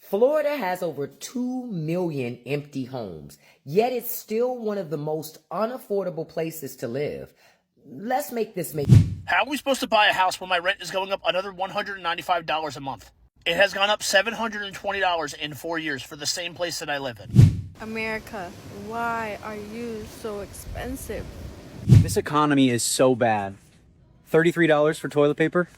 Florida has over 2 million empty homes, yet it's still one of the most unaffordable places to live. Let's make this make. How are we supposed to buy a house when my rent is going up another $195 a month? It has gone up $720 in 4 years for the same place that I live in. America, why are you so expensive? This economy is so bad. $33 for toilet paper?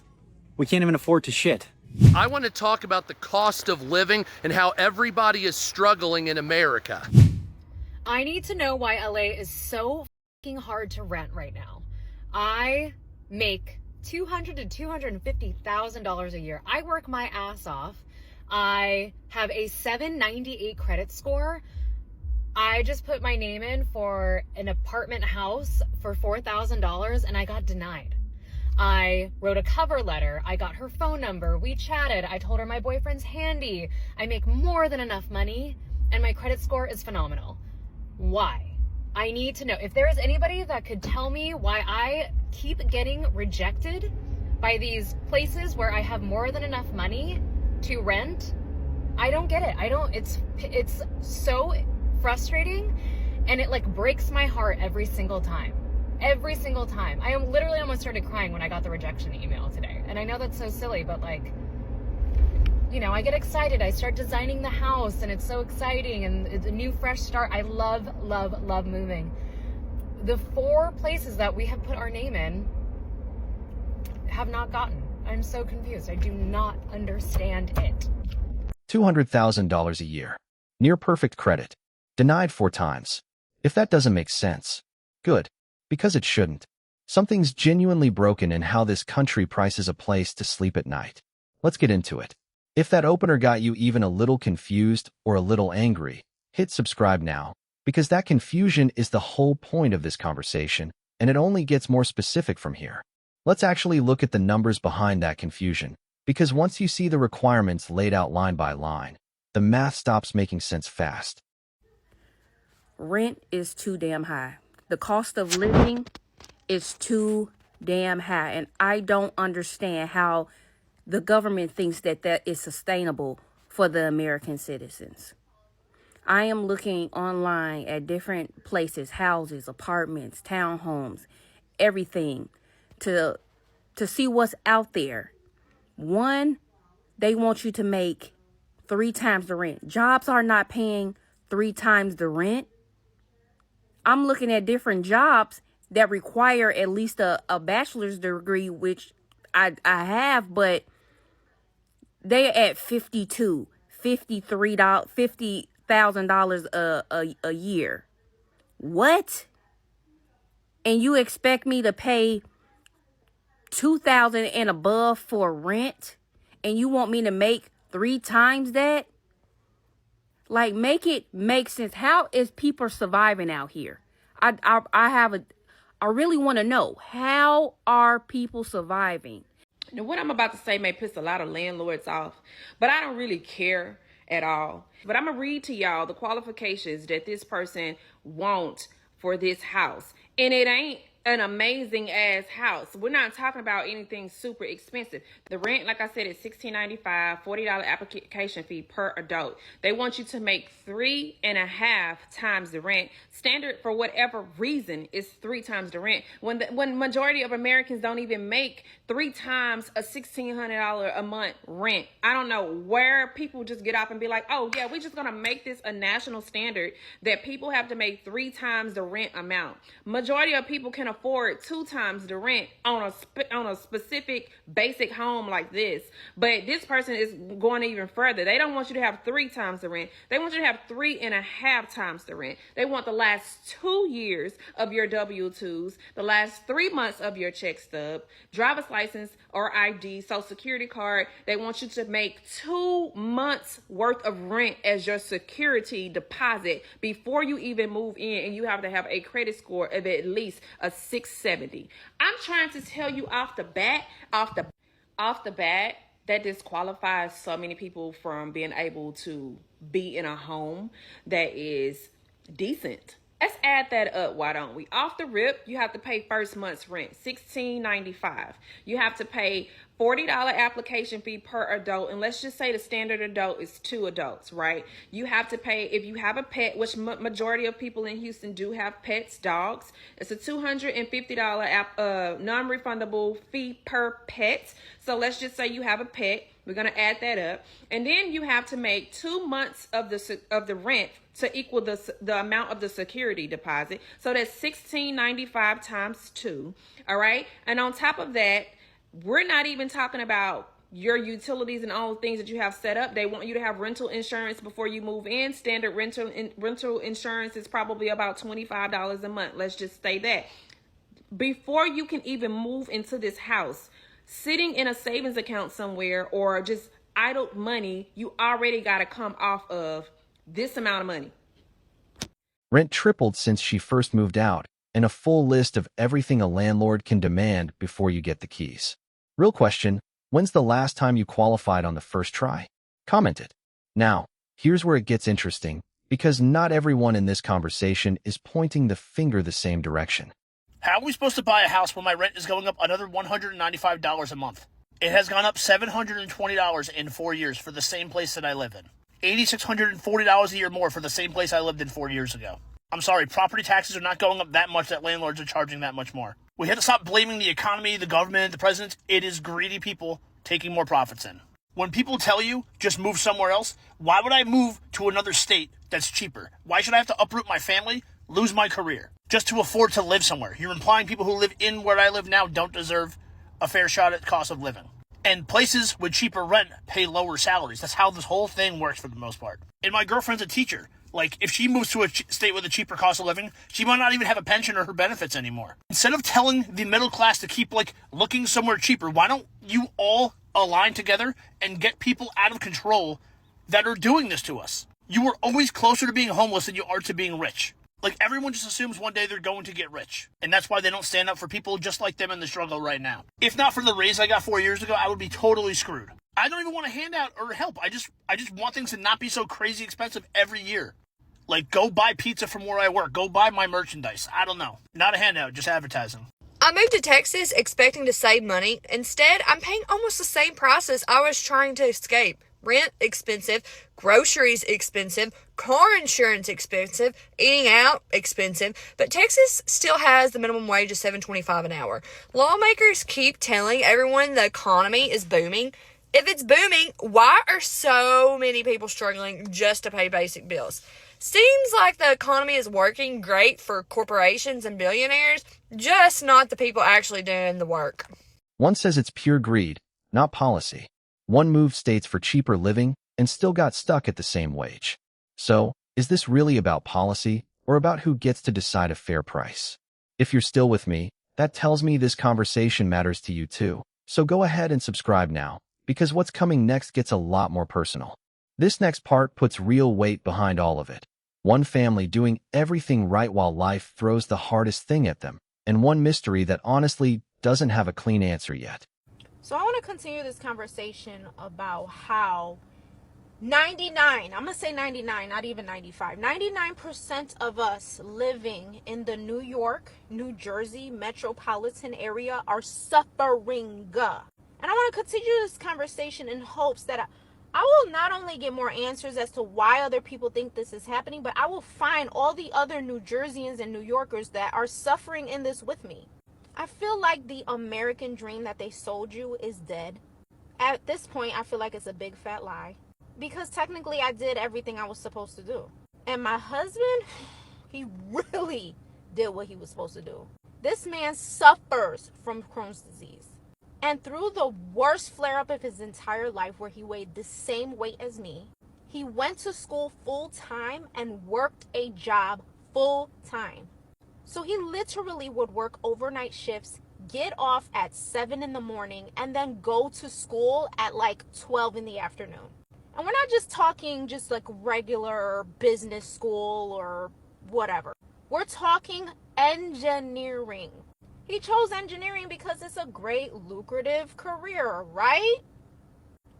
We can't even afford to shit. I want to talk about the cost of living and how everybody is struggling in America. I need to know why LA is so fucking hard to rent right now. I make $200,000 to $250,000 a year. I work my ass off. I have a 798 credit score. I just put my name in for an apartment house for $4,000 and I got denied. I wrote a cover letter. I got her phone number. We chatted. I told her my boyfriend's handy. I make more than enough money and my credit score is phenomenal. Why? I need to know. If there is anybody that could tell me why I keep getting rejected by these places where I have more than enough money to rent, I don't get it. It's so frustrating and it like breaks my heart every single time. Every single time. I am literally almost started crying when I got the rejection email today. And I know that's so silly, but like, you know, I get excited. I start designing the house and it's so exciting and it's a new fresh start. I love, love, love moving. The 4 places that we have put our name in have not gotten. I'm so confused. I do not understand it. $200,000 a year. Near perfect credit. Denied 4 times. If that doesn't make sense, good. Because it shouldn't. Something's genuinely broken in how this country prices a place to sleep at night. Let's get into it. If that opener got you even a little confused or a little angry, hit subscribe now, because that confusion is the whole point of this conversation, and it only gets more specific from here. Let's actually look at the numbers behind that confusion, because once you see the requirements laid out line by line, the math stops making sense fast. Rent is too damn high. The cost of living is too damn high. And I don't understand how the government thinks that that is sustainable for the American citizens. I am looking online at different places, houses, apartments, townhomes, everything to see what's out there. One, they want you to make 3 times the rent. Jobs are not paying 3 times the rent. I'm looking at different jobs that require at least a bachelor's degree, which I have, but they're at $52,000, $50,000 a year. What? And you expect me to pay $2,000 and above for rent, and you want me to make 3 times that? Like, make it make sense. How is people surviving out here? I really want to know, how are people surviving? Now, what I'm about to say may piss a lot of landlords off, but I don't really care at all. But I'm going to read to y'all the qualifications that this person wants for this house. And it ain't an amazing ass house. We're not talking about anything super expensive. The rent, like I said, is $16.95, $40 application fee per adult. They want you to make 3.5 times the rent. Standard, for whatever reason, is 3 times the rent. When majority of Americans don't even make 3 times a $1,600 a month rent. I don't know where people just get up and be like, oh yeah, we're just gonna make this a national standard that people have to make 3 times the rent amount. Majority of people can afford 2 times the rent on a specific basic home like this. But this person is going even further. They don't want you to have 3 times the rent. They want you to have 3.5 times the rent. They want the last 2 years of your W-2s, the last 3 months of your check stub, driver's license or ID, social security card. They want you to make 2 months worth of rent as your security deposit before you even move in, and you have to have a credit score of at least a 670. I'm trying to tell you off the bat, that disqualifies so many people from being able to be in a home that is decent. Let's add that up, why don't we? Off the rip, you have to pay first month's rent, $16.95. You have to pay $40 application fee per adult, and let's just say the standard adult is 2 adults, right? You have to pay, if you have a pet, which majority of people in Houston do have pets, dogs, it's a $250 non-refundable fee per pet. So let's just say you have a pet. We're going to add that up. And then you have to make 2 months of the rent to equal the amount of the security deposit. So that's $16.95 times 2. All right. And on top of that, we're not even talking about your utilities and all the things that you have set up. They want you to have rental insurance before you move in. Standard rental insurance is probably about $25 a month. Let's just say that. Before you can even move into this house, sitting in a savings account somewhere or just idle money, you already got to come off of this amount of money. Rent tripled since she first moved out, and a full list of everything a landlord can demand before you get the keys. Real question, when's the last time you qualified on the first try? Comment it. Now, here's where it gets interesting, because not everyone in this conversation is pointing the finger the same direction. How are we supposed to buy a house when my rent is going up another $195 a month? It has gone up $720 in 4 years for the same place that I live in. $8,640 a year more for the same place I lived in 4 years ago. I'm sorry, property taxes are not going up that much that landlords are charging that much more. We have to stop blaming the economy, the government, the president. It is greedy people taking more profits in. When people tell you, just move somewhere else, why would I move to another state that's cheaper? Why should I have to uproot my family, lose my career, just to afford to live somewhere? You're implying people who live in where I live now don't deserve a fair shot at cost of living. And places with cheaper rent pay lower salaries. That's how this whole thing works for the most part. And my girlfriend's a teacher. Like, if she moves to a state with a cheaper cost of living, she might not even have a pension or her benefits anymore. Instead of telling the middle class to keep, looking somewhere cheaper, why don't you all align together and get people out of control that are doing this to us? You are always closer to being homeless than you are to being rich. Everyone just assumes one day they're going to get rich. And that's why they don't stand up for people just like them in the struggle right now. If not for the raise I got 4 years ago, I would be totally screwed. I don't even want a handout or help. I just want things to not be so crazy expensive every year. Go buy pizza from where I work. Go buy my merchandise. I don't know. Not a handout, just advertising. I moved to Texas expecting to save money. Instead, I'm paying almost the same prices I was trying to escape. Rent expensive, groceries expensive, car insurance expensive, eating out expensive, but Texas still has the minimum wage of $7.25 an hour. Lawmakers keep telling everyone the economy is booming. If it's booming, why are so many people struggling just to pay basic bills? Seems like the economy is working great for corporations and billionaires, just not the people actually doing the work. One says it's pure greed, not policy. One moved states for cheaper living and still got stuck at the same wage. So, is this really about policy or about who gets to decide a fair price? If you're still with me, that tells me this conversation matters to you too. So go ahead and subscribe now, because what's coming next gets a lot more personal. This next part puts real weight behind all of it. One family doing everything right while life throws the hardest thing at them, and one mystery that honestly doesn't have a clean answer yet. So I want to continue this conversation about how 99, I'm going to say 99, not even 95, 99% of us living in the New York, New Jersey metropolitan area are suffering. And I want to continue this conversation in hopes that I will not only get more answers as to why other people think this is happening, but I will find all the other New Jerseyans and New Yorkers that are suffering in this with me. I feel like the American dream that they sold you is dead. At this point, I feel like it's a big fat lie. Because technically, I did everything I was supposed to do. And my husband, he really did what he was supposed to do. This man suffers from Crohn's disease. And through the worst flare-up of his entire life, where he weighed the same weight as me, he went to school full-time and worked a job full-time. So he literally would work overnight shifts, get off at 7 in the morning, and then go to school at 12 in the afternoon. And we're not just talking just regular business school or whatever. We're talking engineering. He chose engineering because it's a great lucrative career, right?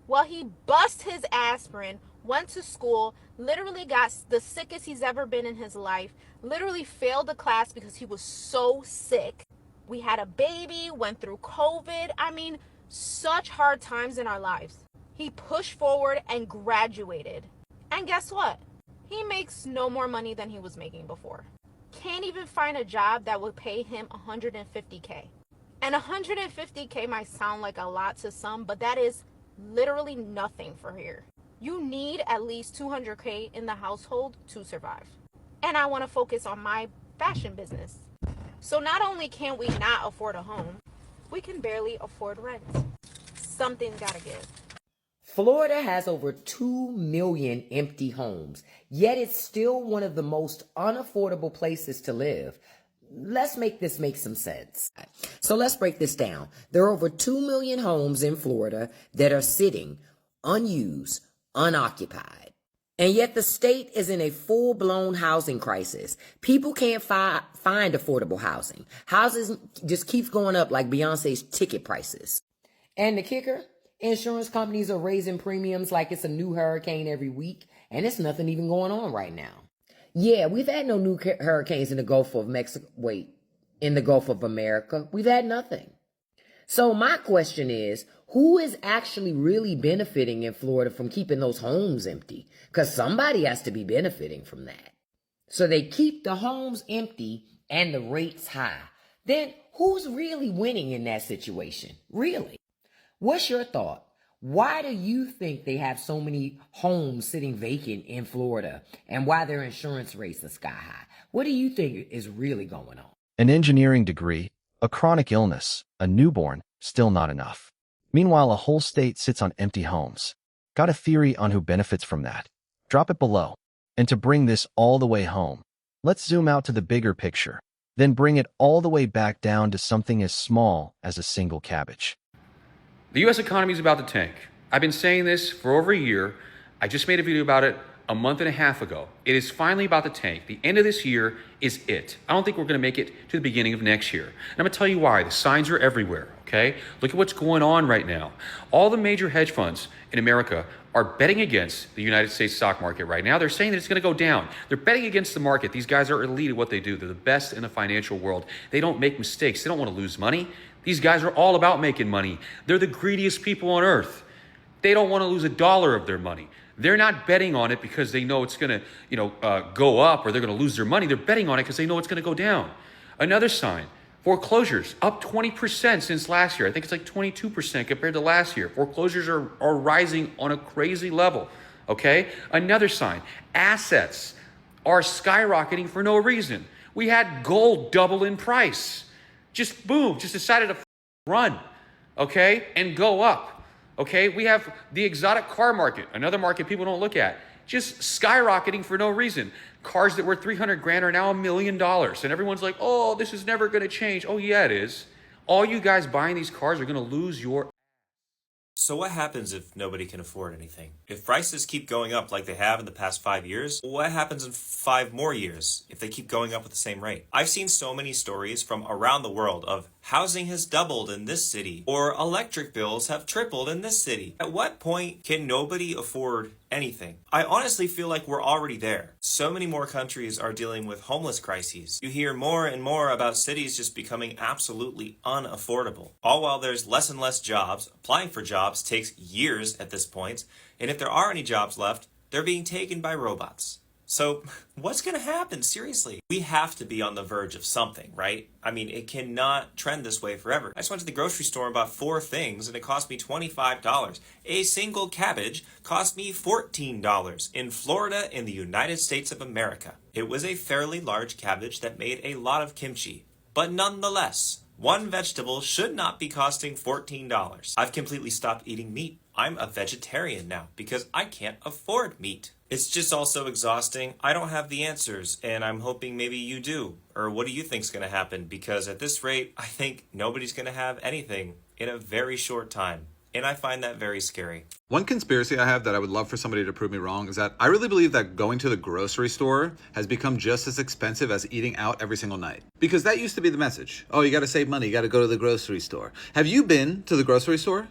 Well, he bust his aspirin, went to school, literally got the sickest he's ever been in his life, literally failed the class because he was so sick. We had a baby, went through COVID. I mean, such hard times in our lives. He pushed forward and graduated. And guess what? He makes no more money than he was making before. Can't even find a job that would pay him $150K. And $150K might sound like a lot to some, but that is literally nothing for here. You need at least $200K in the household to survive. And I want to focus on my fashion business. So not only can we not afford a home, we can barely afford rent. Something's got to give. Florida has over 2 million empty homes, yet it's still one of the most unaffordable places to live. Let's make this make some sense. So let's break this down. There are over 2 million homes in Florida that are sitting, unused, unoccupied. And yet the state is in a full-blown housing crisis. People can't find affordable housing. Houses just keeps going up like Beyonce's ticket prices. And the kicker? Insurance companies are raising premiums like it's a new hurricane every week, and it's nothing even going on right now. Yeah, we've had no new hurricanes in the Gulf of Mexico. In the Gulf of America, we've had nothing. So my question is, who is actually really benefiting in Florida from keeping those homes empty? Because somebody has to be benefiting from that. So they keep the homes empty and the rates high. Then who's really winning in that situation? Really? What's your thought? Why do you think they have so many homes sitting vacant in Florida and why their insurance rates are sky high? What do you think is really going on? An engineering degree, a chronic illness, a newborn, still not enough. Meanwhile, a whole state sits on empty homes. Got a theory on who benefits from that? Drop it below. And to bring this all the way home, let's zoom out to the bigger picture, then bring it all the way back down to something as small as a single cabbage. The U.S. economy is about to tank. I've been saying this for over a year. I just made a video about it a month and a half ago. It is finally about to tank. The end of this year is it. I don't think we're going to make it to the beginning of next year. And I'm going to tell you why. The signs are everywhere, okay? Look at what's going on right now. All the major hedge funds in America are betting against the United States stock market right now. They're saying that it's going to go down. They're betting against the market. These guys are elite at what they do. They're the best in the financial world. They don't make mistakes. They don't want to lose money. These guys are all about making money. They're the greediest people on earth. They don't want to lose a dollar of their money. They're not betting on it because they know it's going to, go up or they're going to lose their money. They're betting on it because they know it's going to go down. Another sign, foreclosures up 20% since last year. I think it's like 22% compared to last year. Foreclosures are rising on a crazy level, okay? Another sign, assets are skyrocketing for no reason. We had gold double in price. Just boom, just decided to run, okay, and go up. Okay, we have the exotic car market, another market people don't look at, just skyrocketing for no reason. Cars that were $300,000 are now $1 million. And everyone's like, oh, this is never going to change. Oh, yeah, it is. All you guys buying these cars are going to lose your. So what happens if nobody can afford anything? If prices keep going up like they have in the past 5 years, what happens in 5 more years if they keep going up at the same rate? I've seen so many stories from around the world of housing has doubled in this city or electric bills have tripled in this city. At what point can nobody afford anything? I honestly feel like we're already there. So many more countries are dealing with homeless crises. You hear more and more about cities just becoming absolutely unaffordable. All while there's less and less jobs. Applying for jobs takes years at this point, and if there are any jobs left, they're being taken by robots. So what's going to happen? Seriously, we have to be on the verge of something, right? I mean, it cannot trend this way forever. I just went to the grocery store and bought 4 things and it cost me $25. A single cabbage cost me $14 in Florida in the United States of America. It was a fairly large cabbage that made a lot of kimchi, but nonetheless, one vegetable should not be costing $14. I've completely stopped eating meat. I'm a vegetarian now because I can't afford meat. It's just also exhausting. I don't have the answers, and I'm hoping maybe you do. Or what do you think's going to happen? Because at this rate, I think nobody's going to have anything in a very short time. And I find that very scary. One conspiracy I have that I would love for somebody to prove me wrong is that I really believe that going to the grocery store has become just as expensive as eating out every single night. Because that used to be the message. Oh, you got to save money. You got to go to the grocery store. Have you been to the grocery store?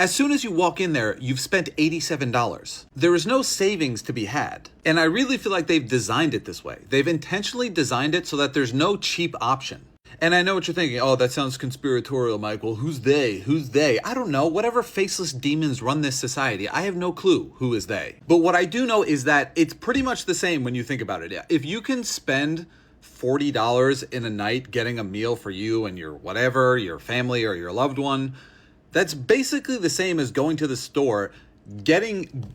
As soon as you walk in there, you've spent $87. There is no savings to be had. And I really feel like they've designed it this way. They've intentionally designed it so that there's no cheap option. And I know what you're thinking. Oh, that sounds conspiratorial, Mike. Well, who's they? Who's they? I don't know. Whatever faceless demons run this society, I have no clue who is they. But what I do know is that it's pretty much the same when you think about it. If you can spend $40 in a night getting a meal for you and your whatever, your family or your loved one, that's basically the same as going to the store, getting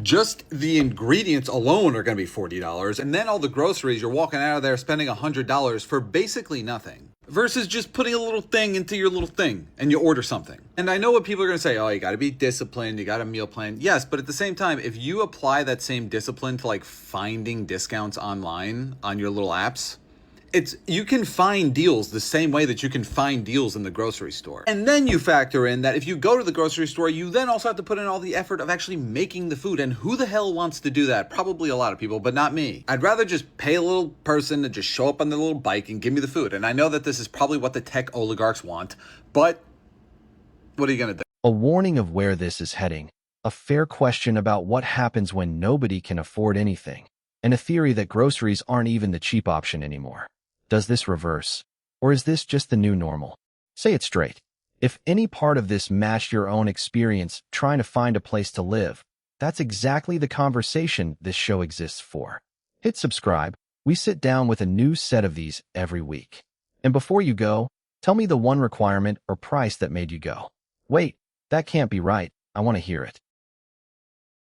just the ingredients alone are going to be $40. And then all the groceries, you're walking out of there spending $100 for basically nothing. Versus just putting a little thing into your little thing and you order something. And I know what people are going to say, oh, you got to be disciplined, you got a meal plan. Yes, but at the same time, if you apply that same discipline to like finding discounts online on your little apps, you can find deals the same way that you can find deals in the grocery store. And then you factor in that if you go to the grocery store, you then also have to put in all the effort of actually making the food. And who the hell wants to do that? Probably a lot of people, but not me. I'd rather just pay a little person to just show up on their little bike and give me the food. And I know that this is probably what the tech oligarchs want, but what are you going to do? A warning of where this is heading, a fair question about what happens when nobody can afford anything, and a theory that groceries aren't even the cheap option anymore. Does this reverse? Or is this just the new normal? Say it straight. If any part of this matched your own experience trying to find a place to live, that's exactly the conversation this show exists for. Hit subscribe. We sit down with a new set of these every week. And before you go, tell me the one requirement or price that made you go, wait, that can't be right. I want to hear it.